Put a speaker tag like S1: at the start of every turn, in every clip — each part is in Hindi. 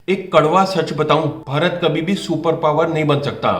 S1: एक कड़वा सच बताऊं, भारत कभी भी सुपर पावर नहीं बन सकता।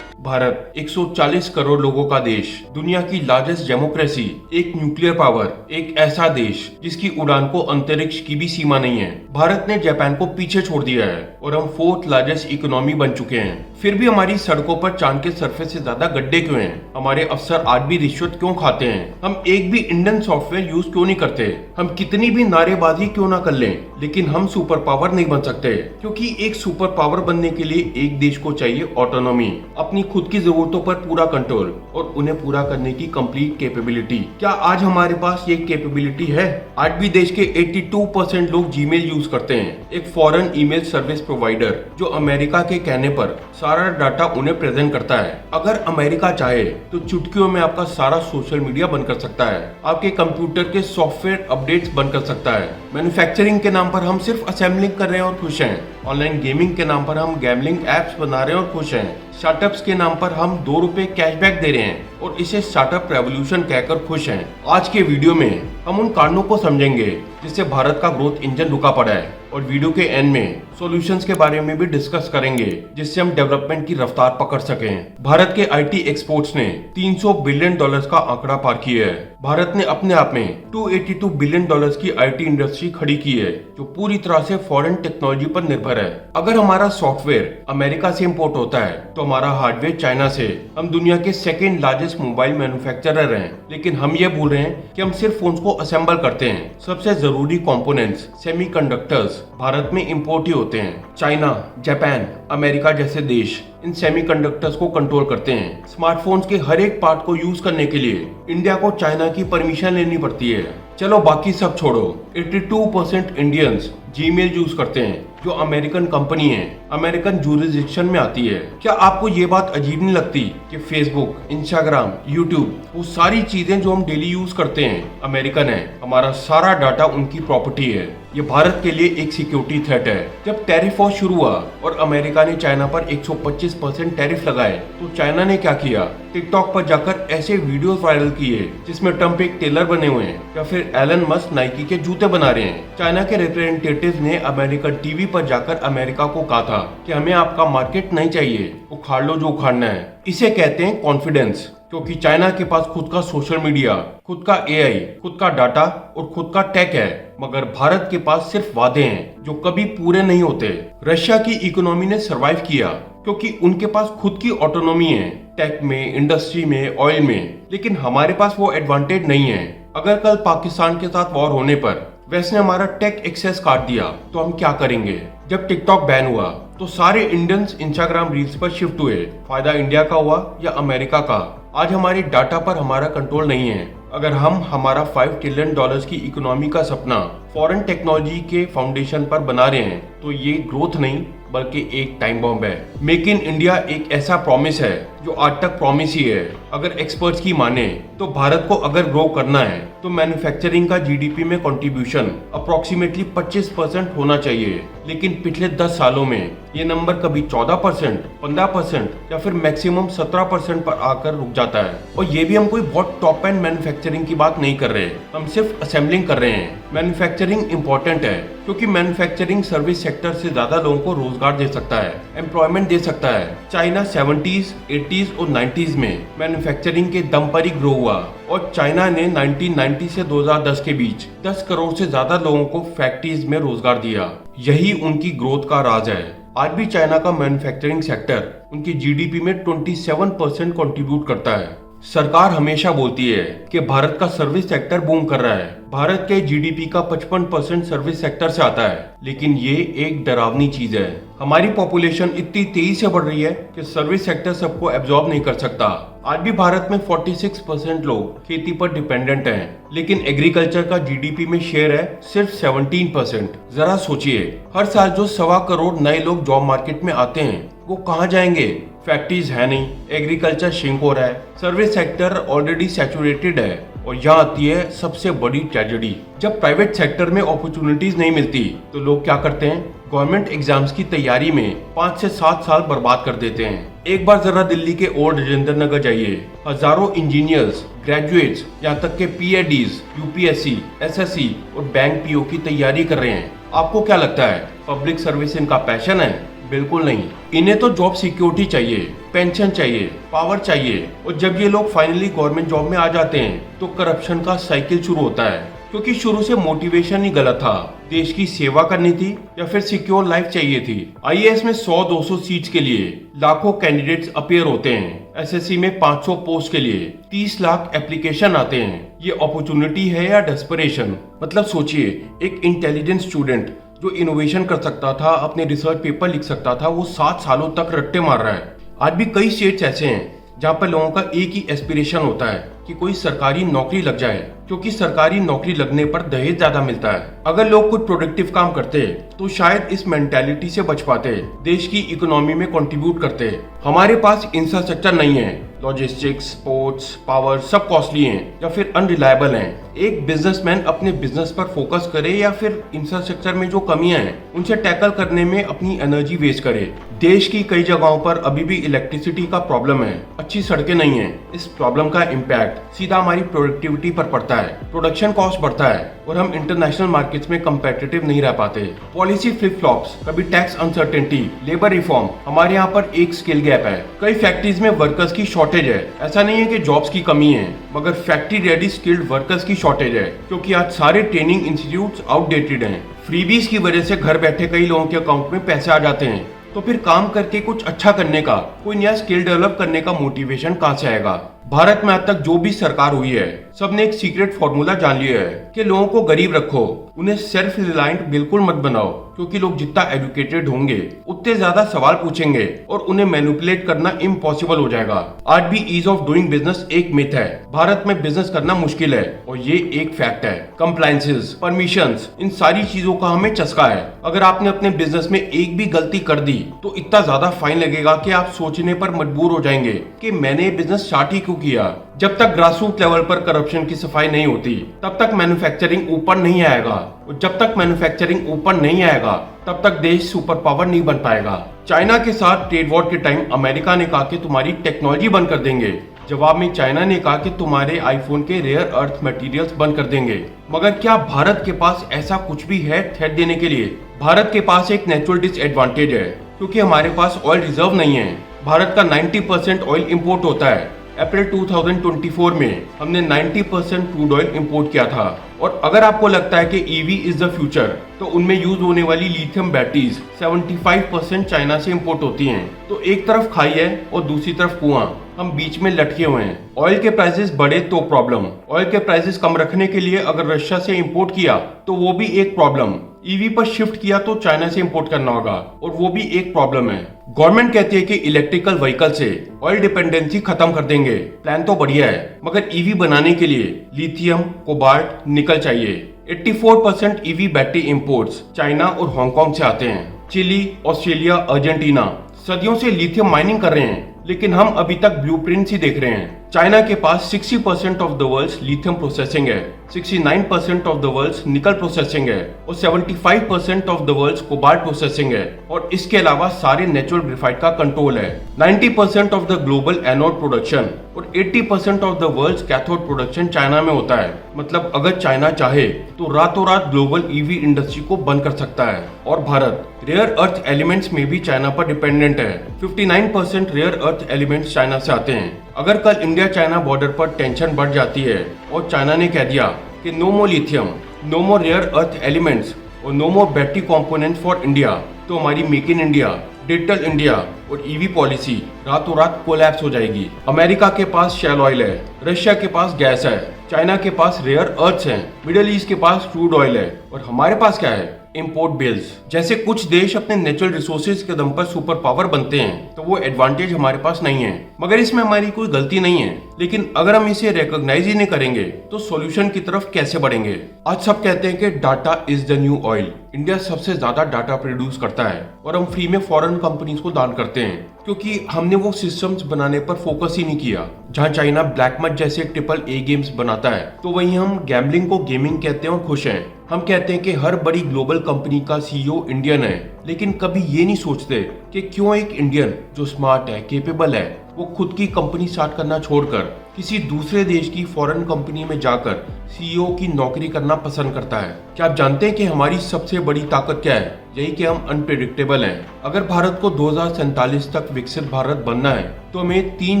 S1: भारत 140 करोड़ लोगों का देश, दुनिया की लार्जेस्ट डेमोक्रेसी, एक न्यूक्लियर पावर, एक ऐसा देश जिसकी उड़ान को अंतरिक्ष की भी सीमा नहीं है। भारत ने जापान को पीछे छोड़ दिया है और हम फोर्थ लार्जेस्ट इकोनॉमी बन चुके हैं। फिर भी हमारी सड़कों पर चांद के सरफेस से ज्यादा गड्ढे क्यों हैं? हमारे अफसर आज भी रिश्वत क्यों खाते हैं? हम एक भी इंडियन सॉफ्टवेयर यूज क्यों नहीं करते? हम कितनी भी नारेबाजी क्यों ना कर लें, लेकिन हम सुपर पावर नहीं बन सकते, क्योंकि एक सुपर पावर बनने के लिए एक देश को चाहिए ऑटोनॉमी, अपनी खुद की जरूरतों पर पूरा कंट्रोल और उन्हें पूरा करने की कंप्लीट कैपेबिलिटी। क्या आज हमारे पास ये कैपेबिलिटी है? आज भी देश के 82% लोग जीमेल यूज करते हैं, एक फॉरेन ईमेल सर्विस प्रोवाइडर जो अमेरिका के कहने पर सारा डाटा उन्हें प्रेजेंट करता है। अगर अमेरिका चाहे तो चुटकियों में आपका सारा सोशल मीडिया बंद कर सकता है, आपके कंप्यूटर के सॉफ्टवेयर अपडेट्स बंद कर सकता है। मैन्युफैक्चरिंग के नाम पर हम सिर्फ असेंबलिंग कर रहे हैं और खुश हैं। ऑनलाइन गेमिंग के नाम पर हम गैम्बलिंग एप्स बना रहे हैं और खुश हैं। स्टार्टअप्स के नाम पर हम ₹2 कैशबैक दे रहे हैं और इसे स्टार्टअप रेवोल्यूशन कहकर खुश हैं। आज के वीडियो में हम उन कारणों को समझेंगे जिससे भारत का ग्रोथ इंजन रुका पड़ा है और वीडियो के एंड में सॉल्यूशंस के बारे में भी डिस्कस करेंगे जिससे हम डेवलपमेंट की रफ्तार पकड़ सकें। भारत के आईटी एक्सपोर्ट्स ने $300 बिलियन का आंकड़ा पार किया है। भारत ने अपने आप में $282 बिलियन की आईटी इंडस्ट्री खड़ी की है जो पूरी तरह से फॉरेन टेक्नोलॉजी पर निर्भर है। अगर हमारा सॉफ्टवेयर अमेरिका से इंपोर्ट होता है तो हमारा हार्डवेयर चाइना से। हम दुनिया के सेकेंड लार्जेस्ट मोबाइल मैन्युफैक्चरर हैं, लेकिन हम ये भूल रहे हैं कि हम सिर्फ फोन्स को असेंबल करते हैं। सबसे जरूरी कंपोनेंट्स सेमीकंडक्टर्स भारत में इंपोर्ट ही होते हैं। चाइना, जापान, अमेरिका जैसे देश इन सेमीकंडक्टर्स को कंट्रोल करते हैं। स्मार्टफोन्स के हर एक पार्ट को यूज करने के लिए इंडिया को चाइना की परमिशन लेनी पड़ती है। चलो बाकी सब छोड़ो, 82% इंडियंस जीमेल यूज करते हैं जो अमेरिकन कंपनी है, अमेरिकन जूरिसडिक्शन में आती है। क्या आपको ये बात अजीब नहीं लगती कि फेसबुक, इंस्टाग्राम, यूट्यूब, वो सारी चीजें जो हम डेली यूज करते हैं अमेरिकन है? हमारा सारा डाटा उनकी प्रॉपर्टी है। ये भारत के लिए एक सिक्योरिटी थ्रेट है। जब टैरिफ वॉर शुरू हुआ और अमेरिका ने चाइना पर 125% टैरिफ लगाए तो चाइना ने क्या किया? टिकटॉक पर जाकर ऐसे वीडियोस वायरल किए जिसमें ट्रम्प एक टेलर बने हुए हैं या फिर एलन मस्क नाइकी के जूते बना रहे हैं। चाइना के रिप्रेजेंटेटिव ने अमेरिकन टीवी पर जाकर अमेरिका को कहा था कि हमें आपका मार्केट नहीं चाहिए, उखाड़ लो जो उखाड़ना है। इसे कहते हैं कॉन्फिडेंस, क्योंकि चाइना के पास खुद का सोशल मीडिया, खुद का एआई, खुद का डाटा और खुद का टेक है, मगर भारत के पास सिर्फ वादे हैं जो कभी पूरे नहीं होते। रशिया की इकोनॉमी ने सरवाइव किया क्योंकि उनके पास खुद की ऑटोनॉमी है, टेक में, इंडस्ट्री में, ऑयल में, लेकिन हमारे पास वो एडवांटेज नहीं है। अगर कल पाकिस्तान के साथ वॉर होने पर वेस्ट ने हमारा टेक एक्सेस काट दिया तो हम क्या करेंगे? जब टिकटॉक बैन हुआ तो सारे इंडियंस इंस्टाग्राम रील्स पर शिफ्ट हुए। फायदा इंडिया का हुआ या अमेरिका का? आज हमारे डाटा पर हमारा कंट्रोल नहीं है। अगर हम हमारा $5 ट्रिलियन की इकोनॉमी का सपना फॉरेन टेक्नोलॉजी के फाउंडेशन पर बना रहे हैं तो ये ग्रोथ नहीं बल्कि एक टाइम बॉम्ब है। मेक इन इंडिया एक ऐसा प्रॉमिस है जो आज तक प्रॉमिस ही है। अगर एक्सपर्ट्स की माने तो भारत को अगर ग्रो करना है तो मैन्युफैक्चरिंग का जीडीपी में कंट्रीब्यूशन अप्रोक्सीमेटली 25% होना चाहिए, लेकिन पिछले 10 सालों में ये नंबर कभी 14%, 15% या फिर मैक्सिमम 17% पर आकर रुक जाता है। और ये भी हम कोई बहुत टॉप एंड मैन्युफैक्चरिंग की बात नहीं कर रहे, हम सिर्फ असेंबलिंग कर रहे हैं। मैन्युफैक्चरिंग इंपॉर्टेंट है क्योंकि मैन्युफैक्चरिंग सर्विस सेक्टर से ज्यादा लोगों को रोजगार दे सकता है, एम्प्लॉयमेंट दे सकता है। चाइना 70s, 80s और 90s में मैन्युफैक्चरिंग के दम पर ही ग्रो हुआ और चाइना ने 1990 से 2010 के बीच 10 करोड़ से ज्यादा लोगों को फैक्ट्रीज में रोजगार दिया। यही उनकी ग्रोथ का राज है। आज भी चाइना का मैन्युफैक्चरिंग सेक्टर उनकी जीडीपी में 27% कंट्रीब्यूट करता है। सरकार हमेशा बोलती है कि भारत का सर्विस सेक्टर बूम कर रहा है। भारत के जीडीपी का 55% सर्विस सेक्टर से आता है, लेकिन ये एक डरावनी चीज है। हमारी पॉपुलेशन इतनी तेजी से बढ़ रही है कि सर्विस सेक्टर सबको एब्जॉर्ब नहीं कर सकता। आज भी भारत में 46% लोग खेती पर डिपेंडेंट हैं, लेकिन एग्रीकल्चर का जीडीपी में शेयर है सिर्फ 17%। जरा सोचिए, हर साल जो 1.25 करोड़ नए लोग जॉब मार्केट में आते हैं वो कहाँ जाएंगे? फैक्ट्रीज है नहीं, एग्रीकल्चर श्रिंक हो रहा है, सर्विस सेक्टर ऑलरेडी सैचुरेटेड है और यहाँ आती है सबसे बड़ी ट्रेजेडी। जब प्राइवेट सेक्टर में अपॉर्चुनिटीज नहीं मिलती तो लोग क्या करते हैं? गवर्नमेंट एग्जाम्स की तैयारी में 5 से 7 साल बर्बाद कर देते हैं। एक बार जरा दिल्ली के ओल्ड राजेंद्र नगर जाइए, हजारों इंजीनियर्स, ग्रेजुएट्स, यहाँ तक के पीएडीज, यूपीएससी, एसएससी और बैंक पीओ की तैयारी कर रहे हैं, आपको क्या लगता है पब्लिक सर्विस इनका पैशन है? बिल्कुल नहीं। इन्हें तो जॉब सिक्योरिटी चाहिए, पेंशन चाहिए, पावर चाहिए, और जब ये लोग फाइनली गवर्नमेंट जॉब में आ जाते हैं तो करप्शन का साइकिल शुरू होता है, क्योंकि शुरू से मोटिवेशन ही गलत था। देश की सेवा करनी थी या फिर सिक्योर लाइफ चाहिए थी। आईएएस में 100-200 सीट्स के लिए लाखों कैंडिडेट्स अपीयर होते हैं। एसएससी में 500 पोस्ट के लिए 30 लाख एप्लीकेशन आते हैं। ये अपॉर्चुनिटी है या डेस्परेशन? मतलब सोचिए, एक इंटेलिजेंट स्टूडेंट जो इनोवेशन कर सकता था, अपने रिसर्च पेपर लिख सकता था, वो 7 सालों तक रट्टे मार रहा है। आज भी कई स्टेट्स ऐसे हैं जहाँ पर लोगों का एक ही एस्पिरेशन होता है कि कोई सरकारी नौकरी लग जाए, क्योंकि सरकारी नौकरी लगने पर दहेज ज्यादा मिलता है। अगर लोग कुछ प्रोडक्टिव काम करते तो शायद इस मेंटालिटी से बच पाते, देश की इकोनॉमी में कंट्रीब्यूट करते। हमारे पास इंफ्रास्ट्रक्चर नहीं है, लॉजिस्टिक्स, स्पोर्ट्स, पावर सब कॉस्टली हैं या फिर अनरिलायबल हैं। एक बिजनेसमैन अपने बिजनेस पर फोकस करे या फिर इंफ्रास्ट्रक्चर में जो कमियां हैं उनसे टैकल करने में अपनी एनर्जी वेस्ट करे। देश की कई जगहों पर अभी भी इलेक्ट्रिसिटी का प्रॉब्लम है, अच्छी सड़कें नहीं है। इस प्रॉब्लम का इम्पैक्ट सीधा हमारी प्रोडक्टिविटी पर पड़ता है, प्रोडक्शन कॉस्ट बढ़ता है और हम इंटरनेशनल मार्केट्स में कंपेटिटिव नहीं रह पाते। पॉलिसी फ्लिप फ्लॉप्स, कभी टैक्स अनसर्टेनिटी, लेबर रिफॉर्म, हमारे यहाँ पर एक स्किल गैप है। कई फैक्ट्रीज में वर्कर्स की शॉर्टेज है। ऐसा नहीं है कि जॉब्स की कमी है, मगर फैक्ट्री रेडी स्किल्ड वर्कर्स की शॉर्टेज है, क्योंकि आज सारे ट्रेनिंग इंस्टीट्यूट्स आउटडेटेड हैं। फ्रीबीज की वजह से घर बैठे कई लोगों के अकाउंट में पैसे आ जाते हैं, तो फिर काम करके कुछ अच्छा करने का, कोई नया स्किल डेवलप करने का मोटिवेशन कहाँ से आएगा? भारत में आज तक जो भी सरकार हुई है, सबने एक सीक्रेट फॉर्मूला जान लिया है कि लोगों को गरीब रखो, उन्हें सेल्फ रिलायंट बिल्कुल मत बनाओ, क्योंकि लोग जितना एजुकेटेड होंगे उतने ज्यादा सवाल पूछेंगे और उन्हें मैनिपुलेट करना इम्पॉसिबल हो जाएगा। आज भी ईज ऑफ डूइंग बिजनेस एक मिथ है। भारत में बिजनेस करना मुश्किल है और ये एक फैक्ट है। कंप्लायंसेस, परमिशंस, इन सारी चीजों का हमें चस्का है। अगर आपने अपने बिजनेस में एक भी गलती कर दी तो इतना ज्यादा फाइन लगेगा कि आप सोचने पर मजबूर हो जाएंगे कि मैंने बिजनेस स्टार्ट ही क्यों किया। जब तक ग्रासरूट लेवल पर करप्शन की सफाई नहीं होती तब तक मैन्युफैक्चरिंग ऊपर नहीं आएगा, और जब तक मैन्युफैक्चरिंग ऊपर नहीं आएगा तब तक देश सुपर पावर नहीं बन पाएगा। चाइना के साथ ट्रेड वॉर के टाइम अमेरिका ने कहा कि तुम्हारी टेक्नोलॉजी बंद कर देंगे। जवाब में चाइना ने कहा कि तुम्हारे आईफोन के रेयर अर्थ मटेरियल्स बंद कर देंगे। मगर क्या भारत के पास ऐसा कुछ भी है थ्रेट देने के लिए? भारत के पास एक नेचुरल डिसएडवांटेज है, क्योंकि हमारे पास ऑयल रिजर्व नहीं है। भारत का 90% ऑयल इंपोर्ट होता है। अप्रैल 2024 में हमने 90% क्रूड ऑयल इंपोर्ट किया था। और अगर आपको लगता है कि ईवी इज द फ्यूचर, तो उनमें यूज होने वाली लिथियम बैटरीज 75% चाइना से इंपोर्ट होती हैं। तो एक तरफ खाई है और दूसरी तरफ कुआं, हम बीच में लटके हुए हैं। ऑयल के प्राइसेस बढ़े तो प्रॉब्लम, ऑयल के प्राइसेस कम रखने के लिए अगर रशिया से इंपोर्ट किया तो वो भी एक प्रॉब्लम। ईवी पर शिफ्ट किया तो चाइना से इंपोर्ट करना होगा और वो भी एक प्रॉब्लम है। गवर्नमेंट कहती है कि इलेक्ट्रिकल व्हीकल से ऑयल डिपेंडेंसी खत्म कर देंगे। प्लान तो बढ़िया है, मगर ईवी बनाने के लिए लिथियम, कोबाल्ट, निकल चाहिए। 84% ईवी बैटरी इंपोर्ट्स चाइना और हांगकांग से आते हैं। चिली, ऑस्ट्रेलिया, अर्जेंटीना सदियों से लिथियम माइनिंग कर रहे हैं, लेकिन हम अभी तक ब्लूप्रिंट्स ही देख रहे हैं। चाइना के पास 60% of the world's lithium processing है, 69% of the world's nickel processing है और 75% of the world's cobalt processing है। और इसके अलावा सारे नेचुरल ग्रेफाइट का कंट्रोल है। 90% of the global anode production और 80% of the world's cathode production China में होता है। मतलब अगर चाइना चाहे तो रातों रात ग्लोबल ईवी इंडस्ट्री को बंद कर सकता है। और भारत रेयर अर्थ एलिमेंट्स में भी चाइना पर डिपेंडेंट है। 59% रेयर अर्थ एलिमेंट्स चाइना से आते हैं। अगर कल इंडिया चाइना बॉर्डर पर टेंशन बढ़ जाती है और चाइना ने कह दिया कि no more lithium, no more rare earth elements और no more battery components for India, तो हमारी make in India, digital India और ईवी पॉलिसी रातों रात कोलैप्स हो जाएगी। अमेरिका के पास शैल ऑयल है, रशिया के पास गैस है, चाइना के पास रेयर अर्थ्स हैं, मिडिल ईस्ट के पास क्रूड ऑयल है और हमारे पास क्या है? Import bills. जैसे कुछ देश अपने नेचुरल रिसोर्सेज के दम पर सुपर पावर बनते हैं, तो वो एडवांटेज हमारे पास नहीं है। मगर इसमें हमारी कोई गलती नहीं है, लेकिन अगर हम इसे रिकॉग्नाइज ही नहीं करेंगे तो सॉल्यूशन की तरफ कैसे बढ़ेंगे? आज सब कहते हैं कि data is the new oil. India सबसे ज्यादा डाटा प्रोड्यूस करता है और हम फ्री में फॉरेन कंपनीज को दान करते हैं, क्योंकि हमने वो सिस्टम्स बनाने पर फोकस ही नहीं किया। जहाँ चाइना ब्लैक मट जैसे AAA गेम्स बनाता है, तो वहीं हम गैम्बलिंग को गेमिंग कहते हैं और खुश हैं। हम कहते हैं कि हर बड़ी ग्लोबल कंपनी का CEO इंडियन है, लेकिन कभी ये नहीं सोचते कि क्यों एक इंडियन जो स्मार्ट है, केपेबल है, वो खुद की कंपनी स्टार्ट करना छोड़कर किसी दूसरे देश की फॉरेन कंपनी में जाकर सीईओ की नौकरी करना पसंद करता है। क्या आप जानते हैं कि हमारी सबसे बड़ी ताकत क्या है? यही कि हम अनप्रेडिक्टेबल हैं। अगर भारत को 2047 तक विकसित भारत बनना है तो हमें 3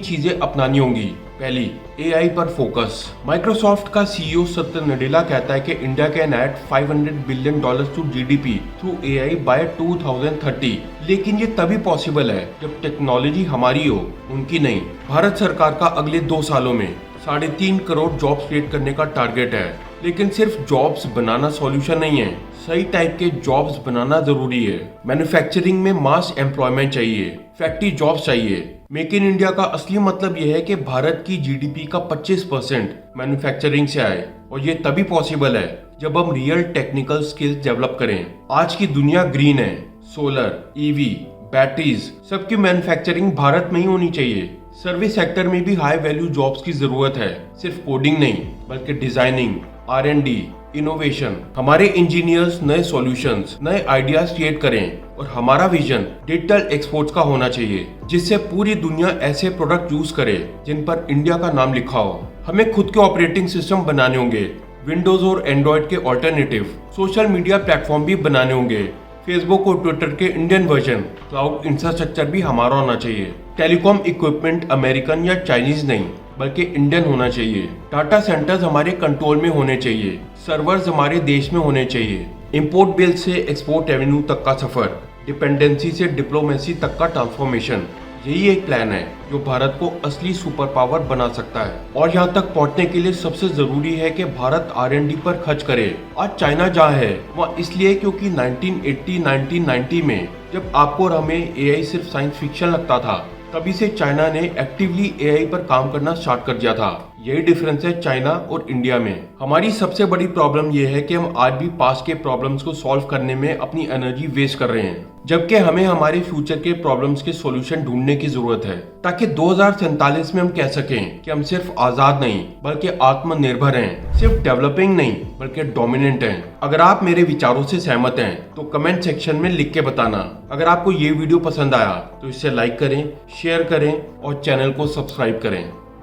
S1: चीजें अपनानी होंगी। पहली, एआई पर फोकस। माइक्रोसॉफ्ट का सीईओ सत्य नडेला कहता है कि India can add $500 billion to GDP through AI by 2030। लेकिन ये तभी पॉसिबल है जब टेक्नोलॉजी हमारी हो, उनकी नहीं। भारत सरकार का अगले 2 सालों में 3.5 करोड़ जॉब्स क्रिएट करने का टारगेट है। लेकिन सिर्फ जॉब्स बनाना सॉल्यूशन नहीं है, सही टाइप के जॉब्स बनाना जरूरी है। मैन्युफैक्चरिंग में मास एम्प्लॉयमेंट चाहिए, फैक्ट्री जॉब्स चाहिए। मेक इन इंडिया का असली मतलब यह है कि भारत की जीडीपी का 25% मैन्युफैक्चरिंग से आए, और ये तभी पॉसिबल है जब हम रियल टेक्निकल स्किल्स डेवलप करें। आज की दुनिया ग्रीन है, सोलर, ईवी, बैटरीज, सबकी मैन्युफैक्चरिंग भारत में ही होनी चाहिए। सर्विस सेक्टर में भी हाई वैल्यू जॉब्स की जरूरत है, सिर्फ कोडिंग नहीं बल्कि डिजाइनिंग, R&D, इनोवेशन। हमारे इंजीनियर्स नए सॉल्यूशंस, नए आइडियाज क्रिएट करें, और हमारा विजन डिजिटल एक्सपोर्ट्स का होना चाहिए, जिससे पूरी दुनिया ऐसे प्रोडक्ट यूज करे जिन पर इंडिया का नाम लिखा हो। हमें खुद के ऑपरेटिंग सिस्टम बनाने होंगे, विंडोज और एंड्रॉइड के ऑल्टरनेटिव। सोशल मीडिया प्लेटफॉर्म भी बनाने होंगे, फेसबुक और ट्विटर के इंडियन वर्जन। क्लाउड इंफ्रास्ट्रक्चर भी हमारा होना चाहिए। टेलीकॉम इक्विपमेंट अमेरिकन या चाइनीज नहीं बल्कि इंडियन होना चाहिए। डाटा सेंटर्स हमारे कंट्रोल में होने चाहिए, सर्वर्स हमारे देश में होने चाहिए। इंपोर्ट बिल से एक्सपोर्ट रेवेन्यू तक का सफर, डिपेंडेंसी से डिप्लोमेसी तक का ट्रांसफॉर्मेशन, यही एक प्लान है जो भारत को असली सुपर पावर बना सकता है। और यहाँ तक पहुँचने के लिए सबसे जरूरी है कि भारत R&D पर खर्च करे। आज चाइना जहाँ है वहाँ इसलिए क्योंकि 1980-1990 में जब आपको और हमें एआई सिर्फ साइंस फिक्शन लगता था, तभी से चाइना ने एक्टिवली एआई पर काम करना स्टार्ट कर दिया था। यही डिफरेंस है चाइना और इंडिया में। हमारी सबसे बड़ी प्रॉब्लम यह है कि हम आज भी पास्ट के प्रॉब्लम्स को सॉल्व करने में अपनी एनर्जी वेस्ट कर रहे हैं, जबकि हमें हमारे फ्यूचर के प्रॉब्लम्स के सॉल्यूशन ढूंढने की जरूरत है, ताकि 2047 में हम कह सकें कि हम सिर्फ आजाद नहीं बल्कि आत्मनिर्भर हैं, सिर्फ डेवलपिंग नहीं बल्कि डोमिनेंट हैं। अगर आप मेरे विचारों से सहमत हैं तो कमेंट सेक्शन में लिख के बताना। अगर आपको ये वीडियो पसंद आया तो इसे लाइक करें, शेयर करें और चैनल को सब्सक्राइब करें।